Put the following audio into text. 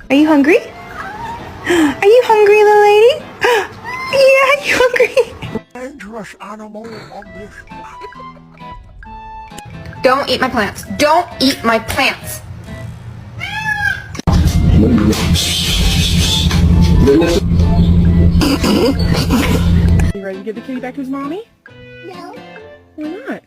Are you hungry? Are you hungry, little lady? Yeah, are you hungry? Dangerous animal on this planet. Don't eat my plants. Don't eat my plants. You ready to give the kitty back to his mommy? No. Why not?